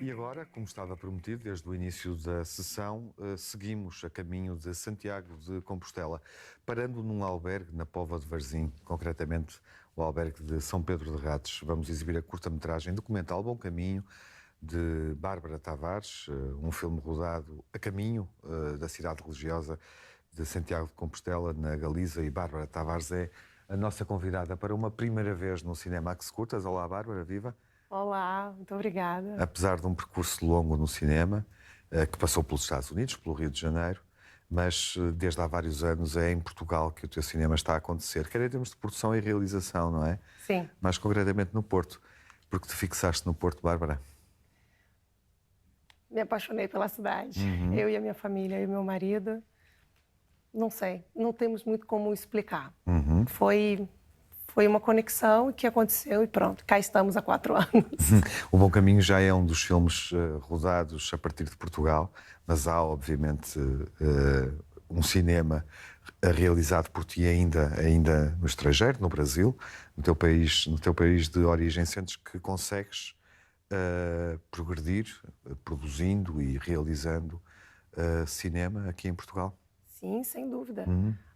E agora, como estava prometido desde o início da sessão, seguimos a caminho de Santiago de Compostela, parando num albergue na Póvoa de Varzim, concretamente o albergue de São Pedro de Ratos. Vamos exibir a curta-metragem documental Bom Caminho, de Bárbara Tavares, um filme rodado a caminho da cidade religiosa de Santiago de Compostela, na Galiza, e Bárbara Tavares é a nossa convidada para uma primeira vez no Cinema Ax Curtas. Olá, Bárbara, viva! Olá, muito obrigada. Apesar de um percurso longo no cinema, que passou pelos Estados Unidos, pelo Rio de Janeiro, mas desde há vários anos é em Portugal que o teu cinema está a acontecer, quer em termos de produção e realização, não é? Sim. Mais concretamente no Porto. Porque te fixaste no Porto, Bárbara? Me apaixonei pela cidade. Eu e a minha família, eu e meu marido. Não sei, não temos muito como explicar. Foi uma conexão que aconteceu e pronto, cá estamos há 4 anos. O Bom Caminho já é um dos filmes rodados a partir de Portugal, mas há, obviamente, um cinema realizado por ti ainda no estrangeiro, no Brasil, no teu país de origem. Sentes que consegues progredir, produzindo e realizando cinema aqui em Portugal? Sim, sem dúvida.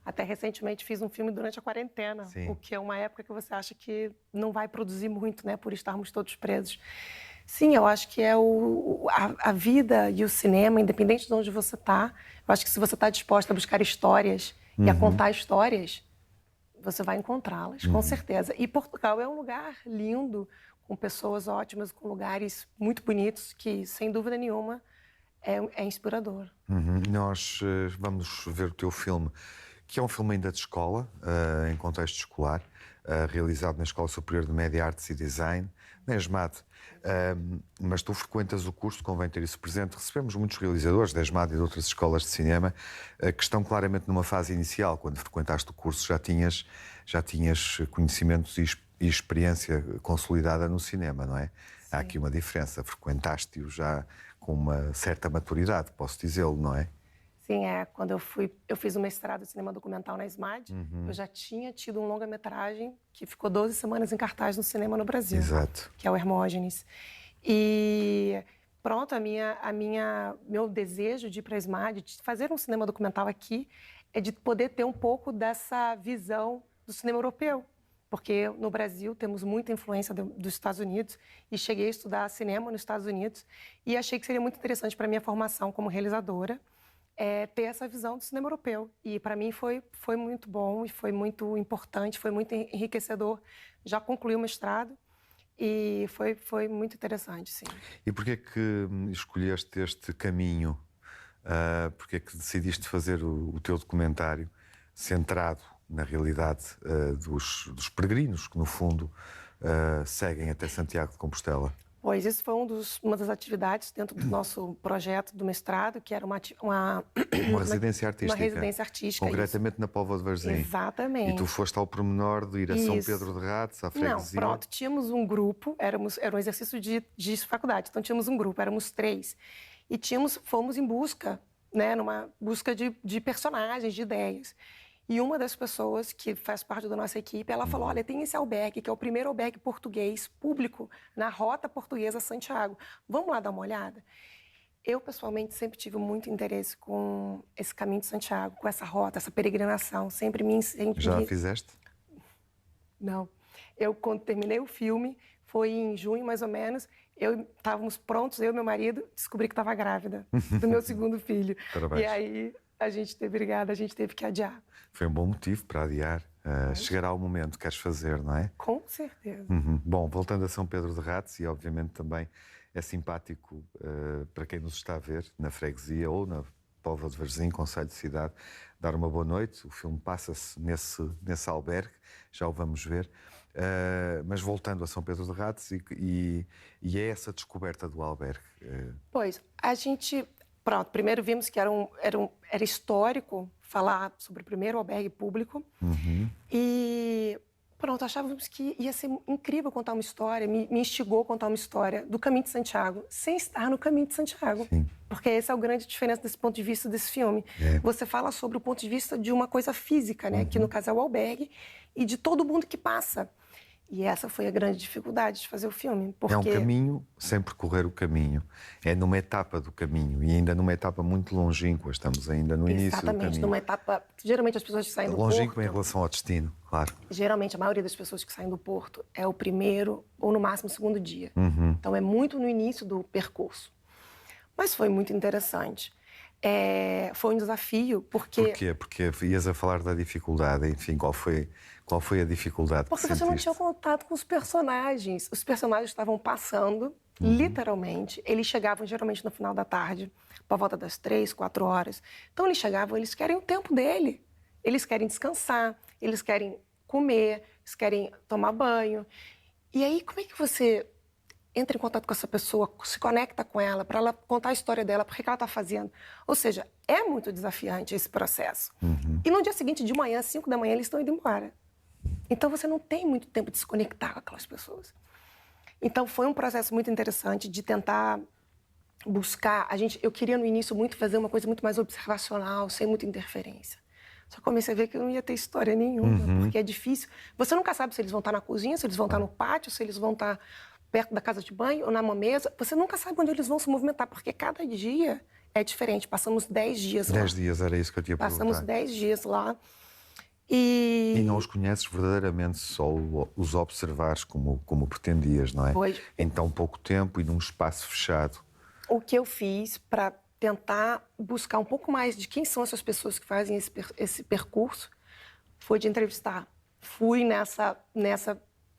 Até recentemente fiz um filme durante a quarentena, Sim. o que é uma época que você acha que não vai produzir muito, né, por estarmos todos presos. Sim, eu acho que é a vida e o cinema, independente de onde você está, eu acho que se você está disposta a buscar histórias e a contar histórias, você vai encontrá-las, com certeza. E Portugal é um lugar lindo, com pessoas ótimas, com lugares muito bonitos, que, sem dúvida nenhuma, é inspirador. Nós vamos ver o teu filme, que é um filme ainda de escola, em contexto escolar, realizado na Escola Superior de Média Artes e Design, na ESMAD. Mas tu frequentas o curso, convém ter isso presente. Recebemos muitos realizadores da ESMAD e de outras escolas de cinema que estão claramente numa fase inicial. Quando frequentaste o curso já tinhas conhecimentos e experiência consolidada no cinema, não é? Sim. Há aqui uma diferença. Frequentaste-o já com uma certa maturidade, posso dizê-lo, não é? Sim, quando eu fiz o mestrado em cinema documental na SMAD, eu já tinha tido um longa-metragem que ficou 12 semanas em cartaz no cinema no Brasil. Exato. Que é o Hermógenes. E pronto, meu desejo de ir para a SMAD, de fazer um cinema documental aqui, é de poder ter um pouco dessa visão do cinema europeu. Porque no Brasil temos muita influência dos Estados Unidos e cheguei a estudar cinema nos Estados Unidos e achei que seria muito interessante para a minha formação como realizadora ter essa visão do cinema europeu. E para mim foi muito bom e foi muito importante, foi muito enriquecedor. Já concluí o mestrado e foi muito interessante, sim. E porquê que escolheste este caminho? Porquê que decidiste fazer o teu documentário centrado na realidade dos peregrinos que, no fundo, seguem até Santiago de Compostela? Pois isso foi uma das atividades dentro do nosso projeto do mestrado, que era uma residência artística. Uma residência artística. Concretamente isso. Na Póvoa de Varzim. Exatamente. E tu foste ao pormenor de ir a São Pedro de Ratos, à freguesia. Não, pronto, tínhamos um grupo, era um exercício de faculdade, então tínhamos um grupo, éramos 3. E fomos em busca, né, numa busca de personagens, de ideias. E uma das pessoas que faz parte da nossa equipe, ela falou, olha, tem esse albergue, que é o primeiro albergue português público na Rota Portuguesa Santiago. Vamos lá dar uma olhada? Eu, pessoalmente, sempre tive muito interesse com esse caminho de Santiago, com essa rota, essa peregrinação. Sempre me... Já fizeste? Não. Quando terminei o filme, foi em junho, mais ou menos, estávamos prontos, eu e meu marido, descobri que estava grávida do meu segundo filho. Parabéns. E aí... a gente teve que adiar. Foi um bom motivo para adiar. Chegará o momento, queres fazer, não é? Com certeza. Bom, voltando a São Pedro de Ratos, e obviamente também é simpático para quem nos está a ver na freguesia ou na Póvoa de Varzim, concelho de cidade, dar uma boa noite. O filme passa-se nesse albergue, já o vamos ver. Mas voltando a São Pedro de Ratos, e é essa descoberta do albergue. Pois, a gente... Pronto, primeiro vimos que era histórico falar sobre o primeiro albergue público. E pronto, achávamos que ia ser incrível contar uma história, me instigou a contar uma história do Caminho de Santiago, sem estar no Caminho de Santiago. Sim. Porque essa é a grande diferença desse ponto de vista desse filme. Você fala sobre o ponto de vista de uma coisa física, né? Que no caso é o albergue, e de todo mundo que passa. E essa foi a grande dificuldade de fazer o filme, porque... É um caminho sem percorrer o caminho. É numa etapa do caminho e ainda numa etapa muito longínqua. Estamos ainda no início do caminho. Exatamente, numa etapa... Geralmente as pessoas que saem do longínqua em Porto... relação ao destino, claro. Geralmente a maioria das pessoas que saem do Porto é o primeiro ou no máximo o segundo dia. Então é muito no início do percurso. Mas foi muito interessante. Foi um desafio, porque... Por quê? Porque ias a falar da dificuldade. Enfim, qual foi a dificuldade Porque que você não sentiste? tinha contato com os personagens. Os personagens estavam passando, literalmente. Eles chegavam geralmente no final da tarde, por volta das 3, 4 horas. Então eles chegavam, eles querem o tempo dele. Eles querem descansar, eles querem comer, eles querem tomar banho. E aí, como é que você entra em contato com essa pessoa, se conecta com ela, para ela contar a história dela, por que ela está fazendo? Ou seja, é muito desafiante esse processo. E no dia seguinte, de manhã, às 5 da manhã, eles estão indo embora. Então, você não tem muito tempo de se conectar com aquelas pessoas. Então, foi um processo muito interessante de tentar buscar... Eu queria, no início, muito fazer uma coisa muito mais observacional, sem muita interferência. Só comecei a ver que eu não ia ter história nenhuma, porque é difícil. Você nunca sabe se eles vão estar na cozinha, se eles vão estar no pátio, se eles vão estar perto da casa de banho ou numa mesa. Você nunca sabe onde eles vão se movimentar, porque cada dia é diferente. Passamos 10 dias lá. 10 dias, era isso que eu tinha perguntado. Passamos 10 dias lá. E não os conheces verdadeiramente, só os observares como pretendias, não é? Pois. Em tão pouco tempo e num espaço fechado. O que eu fiz para tentar buscar um pouco mais de quem são essas pessoas que fazem esse percurso foi de entrevistar. Fui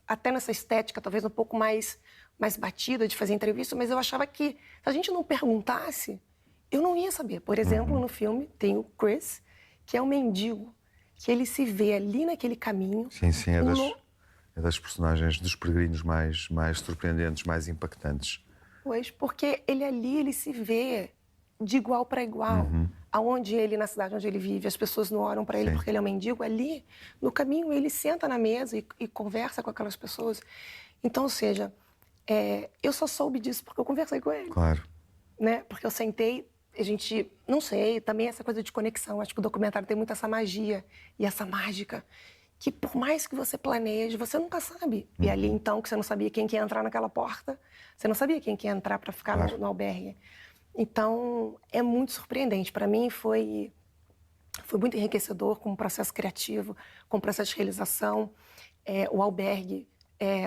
até nessa estética, talvez um pouco mais batida de fazer entrevista, mas eu achava que se a gente não perguntasse, eu não ia saber. Por exemplo, no filme tem o Chris, que é um mendigo, que ele se vê ali naquele caminho. Sim, é das personagens, dos peregrinos mais surpreendentes, mais impactantes. Pois, porque ele se vê de igual para igual. Aonde ele, na cidade onde ele vive, as pessoas não oram para ele porque ele é um mendigo. Ali, no caminho, ele senta na mesa e conversa com aquelas pessoas. Então, ou seja, eu só soube disso porque eu conversei com ele. Claro. Né? Porque eu sentei, a gente, não sei, também essa coisa de conexão. Acho que o documentário tem muito essa magia e essa mágica, que por mais que você planeje, você nunca sabe. E ali, então, que você não sabia quem que ia entrar naquela porta, você não sabia quem que ia entrar para ficar no albergue. Então, é muito surpreendente. Para mim, foi muito enriquecedor como processo criativo, como processo de realização. O albergue,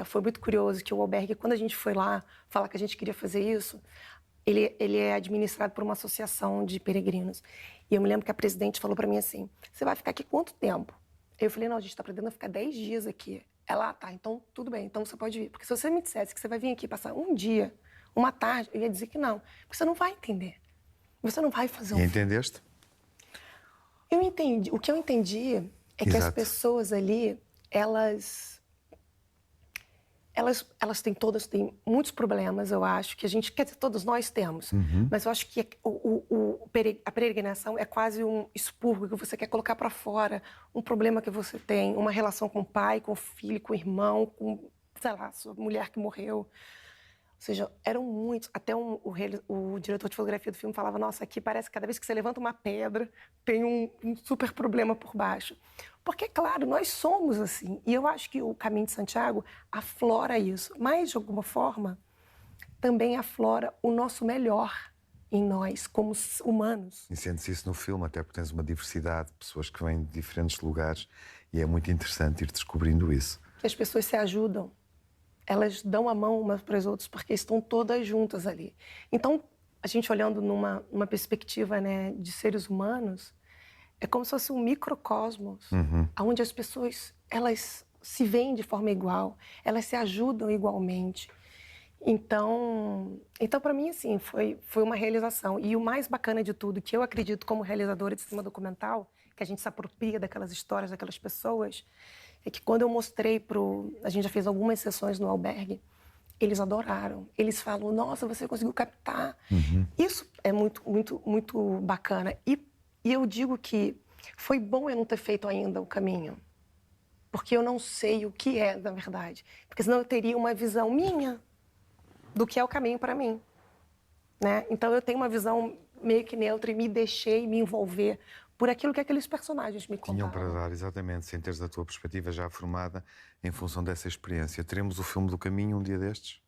foi muito curioso que o albergue, quando a gente foi lá falar que a gente queria fazer isso, ele é administrado por uma associação de peregrinos. E eu me lembro que a presidente falou para mim assim, você vai ficar aqui quanto tempo? Eu falei, não, a gente está pretendendo ficar 10 dias aqui. Ela, tá, então tudo bem, então você pode vir. Porque se você me dissesse que você vai vir aqui passar um dia, uma tarde, eu ia dizer que não. Porque você não vai entender. Você não vai fazer E entendeste? Eu entendi. O que eu entendi é que as pessoas ali, elas têm muitos problemas, eu acho, que a gente, quer dizer, todos nós temos. Mas eu acho que a peregrinação é quase um expurgo que você quer colocar para fora, um problema que você tem, uma relação com o pai, com o filho, com o irmão, com, sei lá, sua mulher que morreu. Ou seja, eram muitos. Até o diretor de fotografia do filme falava, nossa, aqui parece que cada vez que você levanta uma pedra, tem um super problema por baixo. Porque, claro, nós somos assim. E eu acho que o Caminho de Santiago aflora isso. Mas, de alguma forma, também aflora o nosso melhor em nós, como humanos. E sentes isso no filme, até porque tens uma diversidade de pessoas que vêm de diferentes lugares e é muito interessante ir descobrindo isso. As pessoas se ajudam. Elas dão a mão umas para as outras porque estão todas juntas ali. Então, a gente olhando numa perspectiva, né, de seres humanos, é como se fosse um microcosmos, onde as pessoas, elas se veem de forma igual, elas se ajudam igualmente. Então para mim, assim, foi uma realização. E o mais bacana de tudo, que eu acredito como realizadora de cinema documental, que a gente se apropria daquelas histórias, daquelas pessoas, é que quando eu mostrei a gente já fez algumas sessões no albergue, eles adoraram. Eles falam, nossa, você conseguiu captar. Isso é muito, muito, muito bacana. E eu digo que foi bom eu não ter feito ainda o caminho. Porque eu não sei o que é, na verdade. Porque senão eu teria uma visão minha do que é o caminho para mim. Né? Então eu tenho uma visão meio que neutra e me deixei me envolver por aquilo que aqueles personagens me Tinham para contaram. dar, exatamente, sem teres a tua perspectiva já formada em função dessa experiência. Teremos o filme do caminho um dia destes?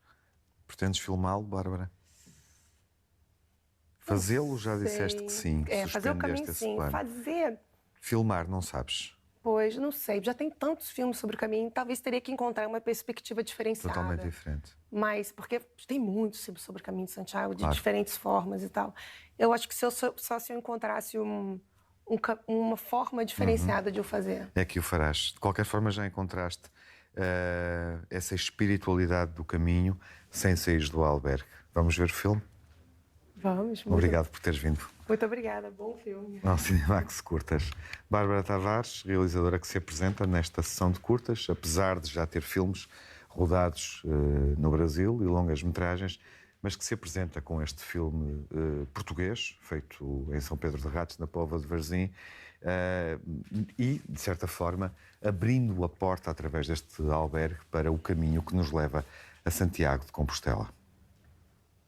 Pretendes filmá-lo, Bárbara? Fazê-lo, já disseste que sim. Fazer o caminho, Suspendeste esse sim. plano. Fazer, Filmar, não sabes? pois, não sei. Já tem tantos filmes sobre o caminho, talvez teria que encontrar uma perspectiva diferenciada. Totalmente diferente. Mas, porque tem muitos filmes sobre o caminho de Santiago, de Claro. diferentes formas e tal. Eu acho que se eu encontrasse uma forma diferenciada de eu fazer. É que o farás. De qualquer forma, já encontraste essa espiritualidade do caminho sem sair do albergue. Vamos ver o filme? Vamos. Obrigado por teres vindo Muito obrigada. Bom filme. ao Cinemax Curtas. Bárbara Tavares, realizadora que se apresenta nesta sessão de curtas, apesar de já ter filmes rodados no Brasil e longas-metragens, mas que se apresenta com este filme português, feito em São Pedro de Ratos, na Póvoa de Varzim, e, de certa forma, abrindo a porta através deste albergue para o caminho que nos leva a Santiago de Compostela.